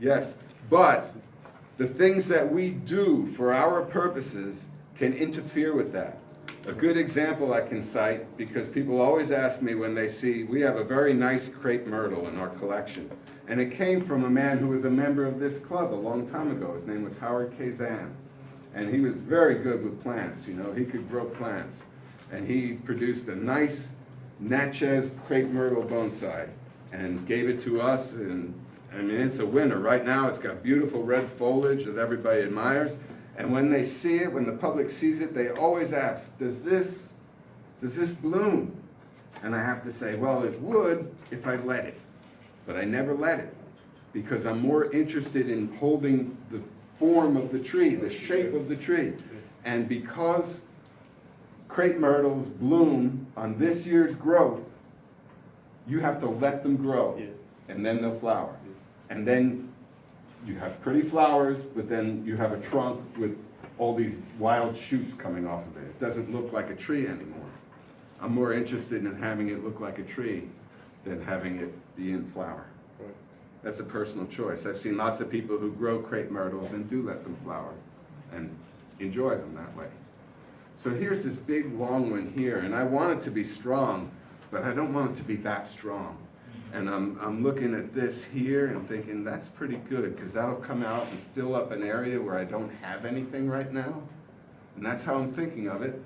Yes, but the things that we do for our purposes can interfere with that. A good example I can cite, because people always ask me when they see, we have a very nice Crape Myrtle in our collection. And it came from a man who was a member of this club a long time ago. His name was Howard Kazan. And he was very good with plants, you know, he could grow plants. And he produced a nice Natchez Crape Myrtle bonsai and gave it to us. And I mean, it's a winner. Right now it's got beautiful red foliage that everybody admires. And when they see it, when the public sees it, they always ask, does this bloom? And I have to say, well, it would if I let it. But I never let it, because I'm more interested in holding the form of the tree, the shape of the tree. And because crepe myrtles bloom on this year's growth, you have to let them grow, and then they'll flower. And then you have pretty flowers, but then you have a trunk with all these wild shoots coming off of it. It doesn't look like a tree anymore. I'm more interested in having it look like a tree than having it be in flower. Right. That's a personal choice. I've seen lots of people who grow crepe myrtles and do let them flower and enjoy them that way. So here's this big long one here, and I want it to be strong, but I don't want it to be that strong. And I'm looking at this here and thinking that's pretty good, because that'll come out and fill up an area where I don't have anything right now. And that's how I'm thinking of it.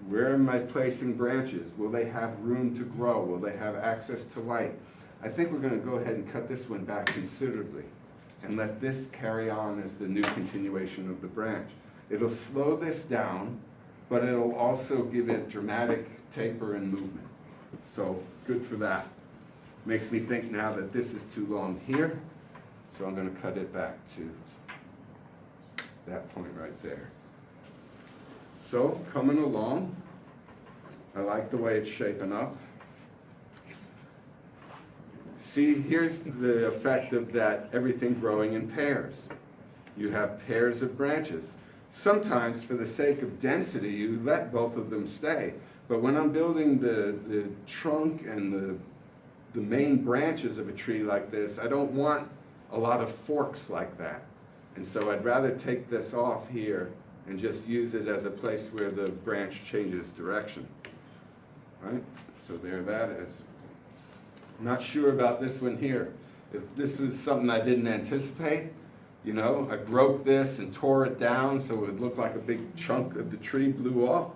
Where am I placing branches? Will they have room to grow? Will they have access to light? I think we're going to go ahead and cut this one back considerably and let this carry on as the new continuation of the branch. It'll slow this down, but it'll also give it dramatic taper and movement. So good for that. Makes me think now that this is too long here, so I'm going to cut it back to that point right there. So, coming along, I like the way it's shaping up. See, here's the effect of that, everything growing in pairs. You have pairs of branches. Sometimes, for the sake of density, you let both of them stay. But when I'm building the trunk and the main branches of a tree like this, I don't want a lot of forks like that. And so I'd rather take this off here and just use it as a place where the branch changes direction. Right? So there that is. I'm not sure about this one here. If this was something I didn't anticipate, you know, I broke this and tore it down so it would look like a big chunk of the tree blew off.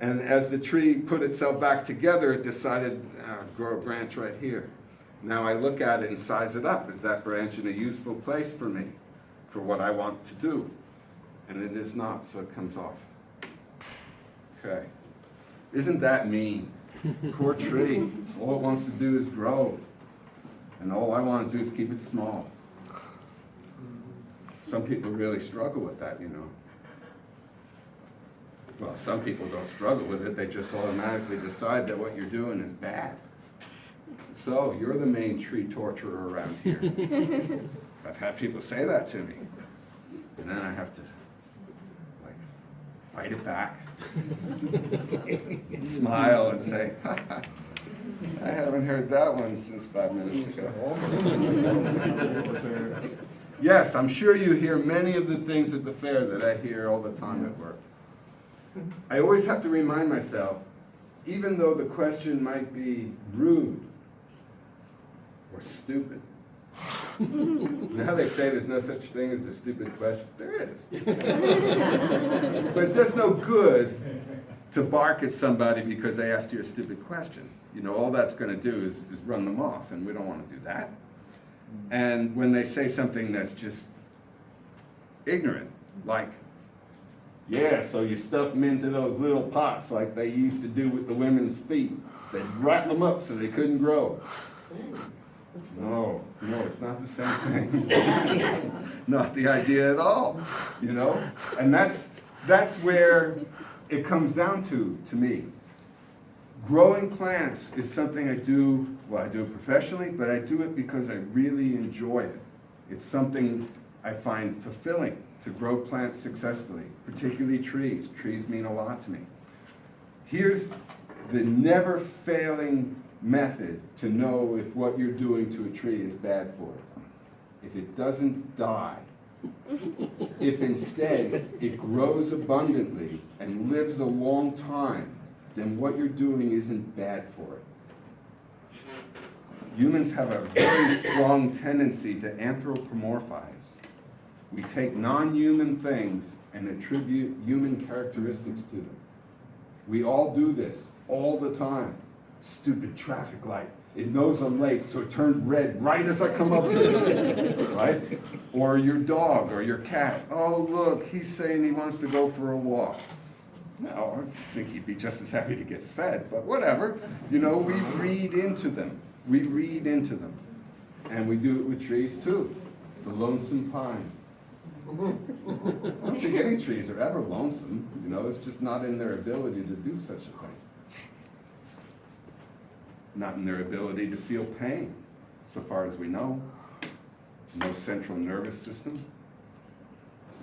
And as the tree put itself back together, it decided to grow a branch right here. Now I look at it and size it up. Is that branch in a useful place for me, for what I want to do? And it is not, so it comes off. Okay. Isn't that mean? Poor tree. All it wants to do is grow. And all I want to do is keep it small. Some people really struggle with that, you know. Well, some people don't struggle with it. They just automatically decide that what you're doing is bad. So, you're the main tree torturer around here. I've had people say that to me. And then I have to bite it back, smile and say, I haven't heard that one since 5 minutes ago. Yes, I'm sure you hear many of the things at the fair that I hear all the time at work. I always have to remind myself, even though the question might be rude or stupid. Now they say there's no such thing as a stupid question. There is. But it does no good to bark at somebody because they asked you a stupid question. You know, all that's going to do is run them off, and we don't want to do that. And when they say something that's just ignorant, like, yeah, so you stuff them into those little pots like they used to do with the women's feet. They'd rattle them up so they couldn't grow. No, it's not the same thing. Not the idea at all, you know? And that's where it comes down to me. Growing plants is something I do professionally, but I do it because I really enjoy it. It's something I find fulfilling to grow plants successfully, particularly trees. Trees mean a lot to me. Here's the never failing method to know if what you're doing to a tree is bad for it. if it doesn't die, if instead it grows abundantly and lives a long time, then what you're doing isn't bad for it. Humans have a very strong tendency to anthropomorphize. We take non-human things and attribute human characteristics to them. We all do this all the time. Stupid traffic light. It knows I'm late, so it turned red right as I come up to it, right? Or your dog or your cat. Oh, look, he's saying he wants to go for a walk. No, I think he'd be just as happy to get fed, but whatever. You know, we read into them. We read into them. And we do it with trees too. The lonesome pine. I don't think any trees are ever lonesome. You know, it's just not in their ability to do such a thing. Not in their ability to feel pain, so far as we know. No central nervous system.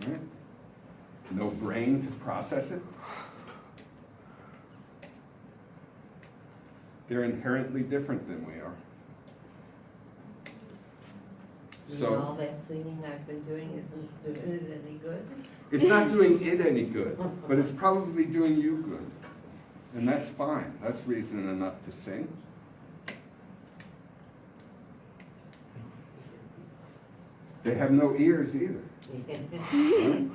Right? No brain to process it. They're inherently different than we are. So all that singing I've been doing isn't doing it any good? It's not doing it any good, but it's probably doing you good. And that's fine. That's reason enough to sing. They have no ears either. Right?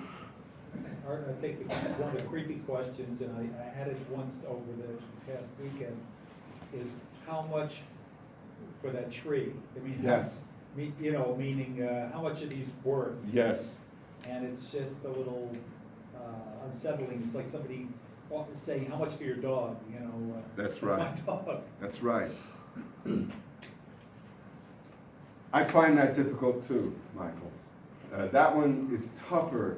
Art, I think one of the creepy questions, and I had it once over the past weekend, is how much for that tree? I mean, Yes. You know, meaning how much are these worth? Yes. And it's just a little unsettling. It's like somebody saying, how much for your dog? You know, That's right. my dog. That's right. I find that difficult too, Michael. That one is tougher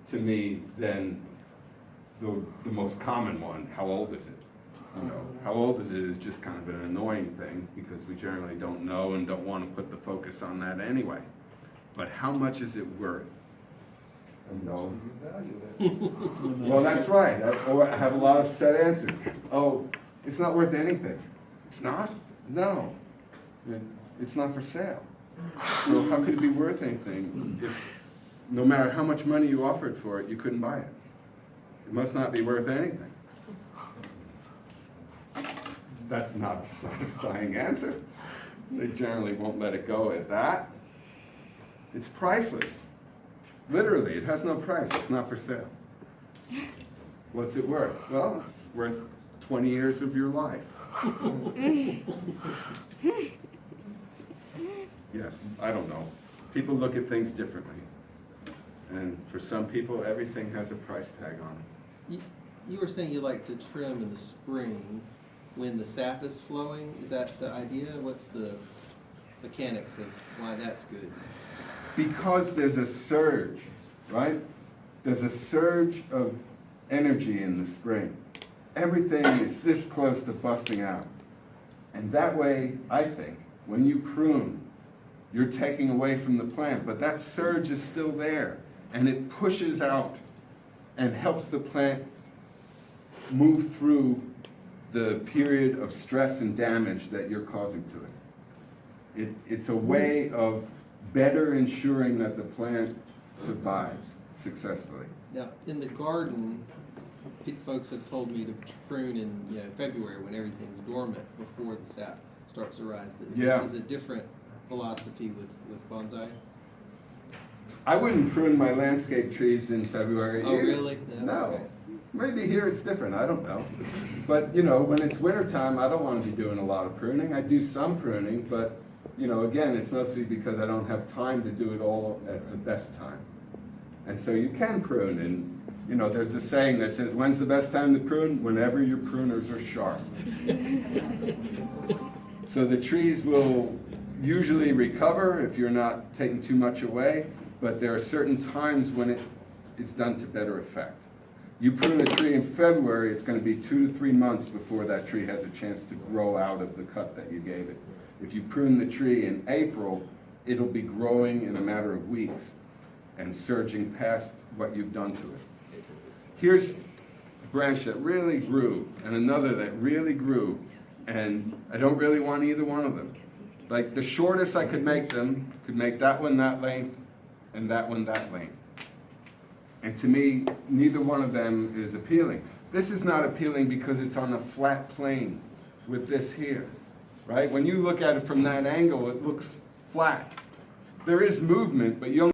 to me than the most common one. How old is it? You know, how old is it is just kind of an annoying thing because we generally don't know and don't want to put the focus on that anyway. But how much is it worth? No. Well, that's right. I have a lot of set answers. Oh, it's not worth anything. It's not? No. It's not for sale. So how could it be worth anything if no matter how much money you offered for it, you couldn't buy it? It must not be worth anything. That's not a satisfying answer. They generally won't let it go at that. It's priceless. Literally, it has no price. It's not for sale. What's it worth? Well, it's worth 20 years of your life. Yes, I don't know. People look at things differently. And for some people, everything has a price tag on it. You were saying you like to trim in the spring when the sap is flowing. Is that the idea? What's the mechanics of why that's good? Because there's a surge, right? There's a surge of energy in the spring. Everything is this close to busting out. And that way, I think, when you prune, you're taking away from the plant, but that surge is still there, and it pushes out and helps the plant move through the period of stress and damage that you're causing to it. It's a way of better ensuring that the plant survives successfully. Now, in the garden, folks have told me to prune in February when everything's dormant before the sap starts to rise. But Yeah. This is a different philosophy with bonsai. I wouldn't prune my landscape trees in February Oh, either. really? No. Okay. Maybe here it's different, I don't know. But, you know, when it's wintertime, I don't want to be doing a lot of pruning. I do some pruning, but, you know, again, it's mostly because I don't have time to do it all at the best time. And so you can prune, and, you know, there's a saying that says, when's the best time to prune? Whenever your pruners are sharp. So the trees will usually recover if you're not taking too much away, but there are certain times when it is done to better effect. You prune a tree in February, it's going to be 2 to 3 months before that tree has a chance to grow out of the cut that you gave it. If you prune the tree in April, it'll be growing in a matter of weeks and surging past what you've done to it. Here's a branch that really grew and another that really grew, and I don't really want either one of them. Like the shortest I could make them, could make that one that length and that one that length. And to me, neither one of them is appealing. This is not appealing because it's on a flat plane with this here, right? When you look at it from that angle, it looks flat. There is movement, but you only